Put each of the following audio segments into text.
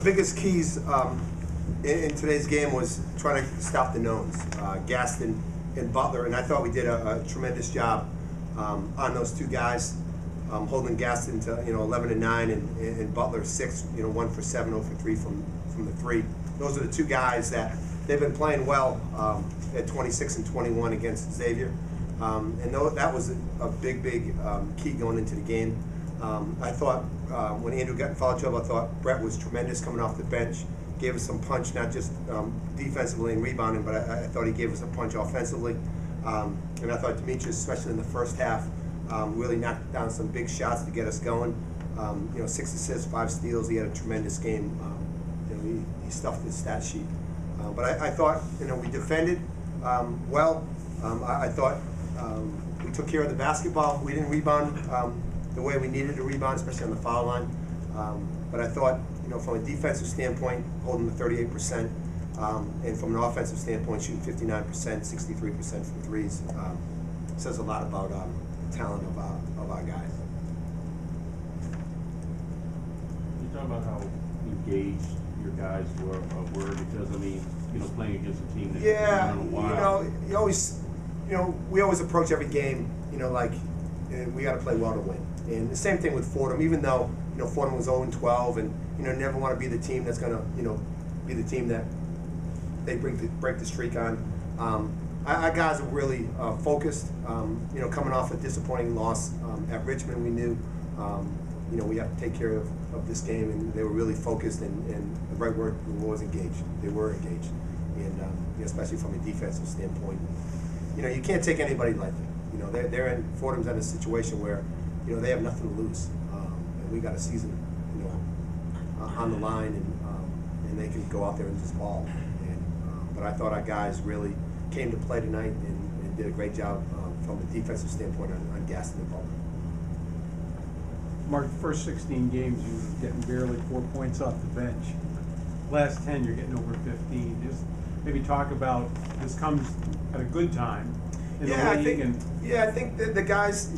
Biggest keys in today's game was trying to stop the knowns, Gaston and Butler, and I thought we did a tremendous job on those two guys, holding Gaston to 11 and 9, and Butler 6, 1 for 7, 0 for 3 from the three. Those are the two guys that they've been playing well at 26 and 21 against Xavier, and that was a big key going into the game. I thought when Andrew got in foul trouble, I thought Brett was tremendous coming off the bench. Gave us some punch, not just defensively and rebounding, but I thought he gave us a punch offensively. And I thought Demetrius, especially in the first half, really knocked down some big shots to get us going. 6 assists, 5 steals. He had a tremendous game. He stuffed his stat sheet. But I thought we defended well. I thought we took care of the basketball. We didn't rebound the way we needed to rebound, especially on the foul line. But I thought, from a defensive standpoint, holding the 38%, and from an offensive standpoint, shooting 59%, 63% from threes, says a lot about the talent of our guys. You talk about how engaged your guys were because playing against a team that's been a while. You always, we always approach every game, like we got to play well to win. And the same thing with Fordham, even though Fordham was 0-12, and never want to be the team that's going to be the team that they break the streak on. Our guys are really focused. Coming off a disappointing loss at Richmond, we knew we have to take care of this game, and they were really focused. And the right word was engaged. They were engaged, and especially from a defensive standpoint. You can't take anybody lightly. Fordham's in a situation where they have nothing to lose, and we got a season on the line, and they can go out there and just ball. But I thought our guys really came to play tonight and did a great job from a defensive standpoint on Gaston and Butler. Mark, the first 16 games you were getting barely 4 points off the bench. Last 10 you're getting over 15. Just maybe talk about this comes at a good time in the league. I think the guys,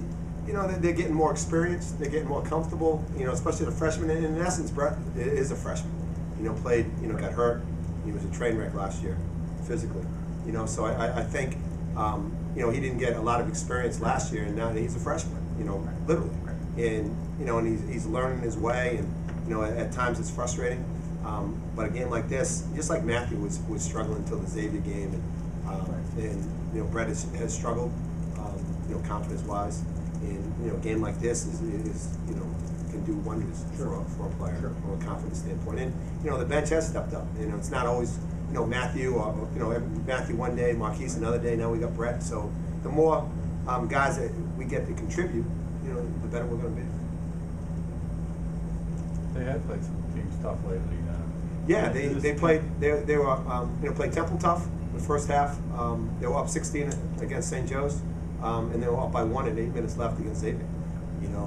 they're getting more experience, they're getting more comfortable, especially the freshmen. And in essence, Brett is a freshman. Played, got hurt. He was a train wreck last year, physically. So I think, he didn't get a lot of experience last year, and now he's a freshman, literally. And, and he's learning his way, and, at times it's frustrating. But a game like this, just like Matthew was struggling until the Xavier game, and Brett has struggled, confidence-wise. And, a game like this is can do wonders for a player from a confidence standpoint. And, the bench has stepped up. It's not always, Matthew, or, Matthew one day, Marquise another day, now we got Brett. So the more guys that we get to contribute, the better we're going to be. They had played some teams tough lately. Yeah, they played. They were played Temple tough the first half. They were up 16 against St. Joe's, and they were up by 1 and 8 minutes left against Xavier.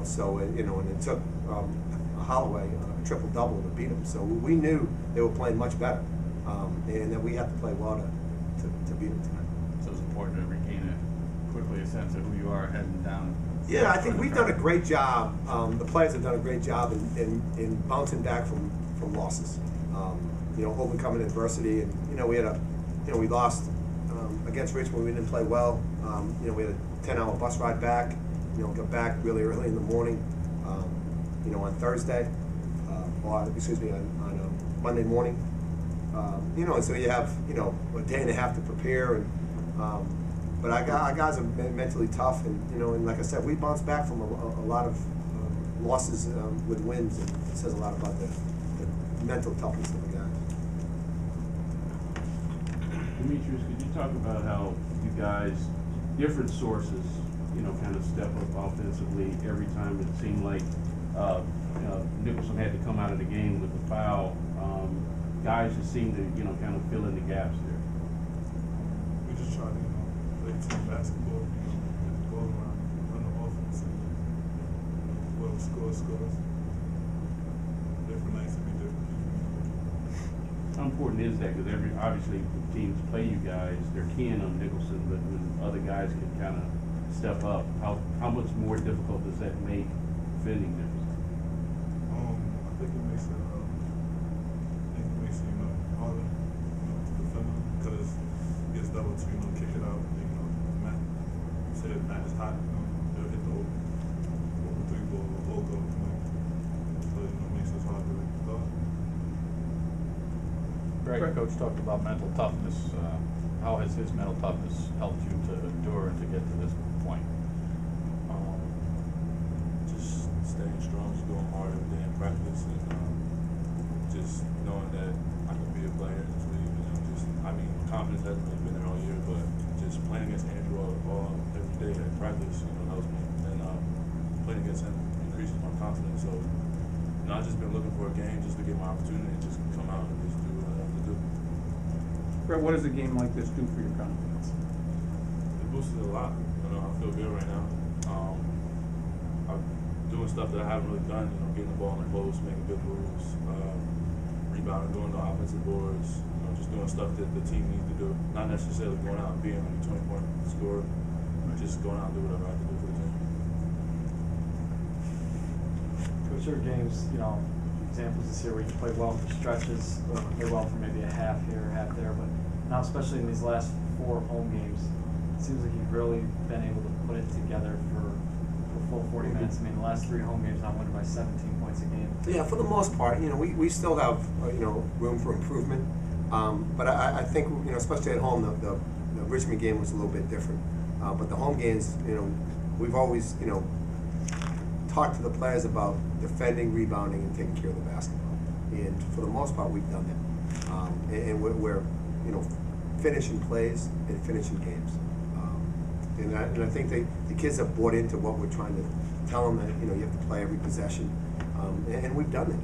So and it took Holloway a triple-double to beat them. So we knew they were playing much better, and that we had to play well to beat them tonight. So it's important to regain quickly a sense of who you are heading down. Yeah, I think we've done a great job. The players have done a great job in bouncing back from losses. Overcoming adversity, and we had we lost against Richmond. We didn't play well. We had a 10-hour bus ride back. Got back really early in the morning. On Thursday, on Monday morning. And so you have a day and a half to prepare, and but our guys are mentally tough, and like I said, we bounced back from a lot of losses with wins, and it says a lot about the mental toughness of the guys. Demetrius, could you talk about how you guys, different sources, kind of step up offensively every time it seemed like Nicholson had to come out of the game with a foul? Guys just seem to, kind of fill in the gaps there. We just try to, play team basketball, get the goal line, run the offense, and whoever scores. Different nights will be different. How important is that? Because obviously teams play you guys, they're keying on Nicholson, but when other guys can kind of step up, how much more difficult does that make defending Nicholson? I think it makes it if it's not as hot, they'll hit the open three ball or go, so it makes us hard to guard. Greg, Coach talked about mental toughness. How has his mental toughness helped you to endure and to get to this point? Just staying strong, just going hard every day in practice, and just knowing that I can be a player in this league. Confidence hasn't really been there all year, but just playing against Andrew all every day at practice, helps me. And playing against him increases my confidence. So, I've just been looking for a game just to get my opportunity and just come out and just do what I have to do. Brett, what does a game like this do for your confidence? It boosts it a lot. I feel good right now. I'm doing stuff that I haven't really done. Getting the ball in the post, making good moves, rebounding, going to offensive boards. Just doing stuff that the team needs to do. Not necessarily going out and being like a 20-point scorer. Just going out and do whatever I have to do for the team. Coach, there are games, examples this year where you play well for stretches, or play well for maybe a half here, half there, but now especially in these last 4 home games, it seems like you've really been able to put it together for full 40 minutes. The last 3 home games, I'm winning by 17 points a game. Yeah, for the most part, we still have room for improvement. But I think, especially at home, the Richmond game was a little bit different. But the home games, we've always, talked to the players about defending, rebounding, and taking care of the basketball. And for the most part, we've done that. And we're finishing plays and finishing games. And I think the kids have bought into what we're trying to tell them, that you have to play every possession, and we've done it.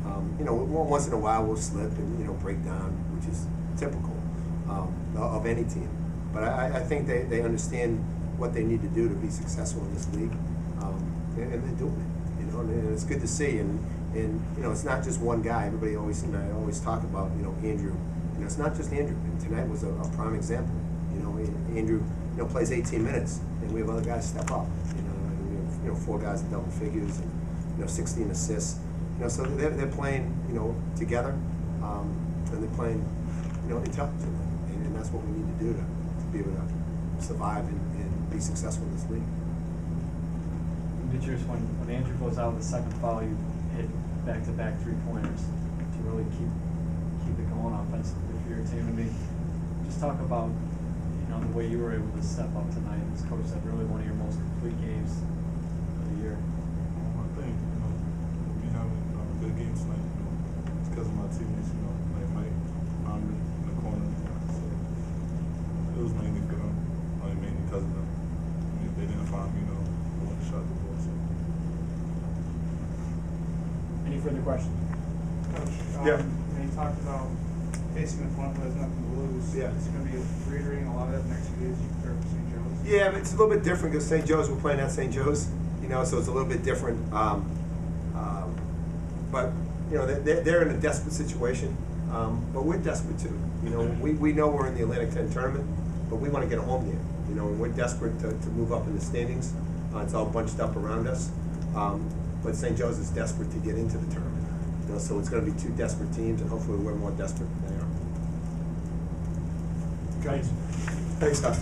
Once in a while we'll slip and break down, which is typical of any team. But I think they understand what they need to do to be successful in this league, and they're doing it. And it's good to see. And it's not just one guy. Everybody always I always talk about Andrew. It's not just Andrew. And tonight was a prime example. Andrew plays 18 minutes, and we have other guys step up. And we have 4 guys in double figures, and 16 assists. So they're playing, together, and they're playing, intelligently, and that's what we need to do to be able to survive and be successful in this league. I'm curious, when Andrew goes out with the second foul, you hit back-to-back 3-pointers to really keep it going offensively for your team. Just talk about, the way you were able to step up tonight. As Coach said, really one of your most complete games of the year. I think, we having good games tonight, it's because of my teammates, like Mike, Omri in the corner. So it was mainly for them, mainly because of them. If they didn't find me, I wouldn't have shot the ball. So. Any further questions? Coach, Yeah. You talked about facing the front who has nothing to lose. Yeah. It's going to be reiterating a lot of that the next few days you prepare for St. Joe's. Yeah, but it's a little bit different because St. Joe's, we're playing at St. Joe's, so it's a little bit different. But they're in a desperate situation, but we're desperate too. We know we're in the Atlantic 10 tournament, but we want to get a home game. And we're desperate to move up in the standings. It's all bunched up around us, but St. Joe's is desperate to get into the tournament. So it's going to be 2 desperate teams, and hopefully we're more desperate than they are. Thanks. Thanks, Scott.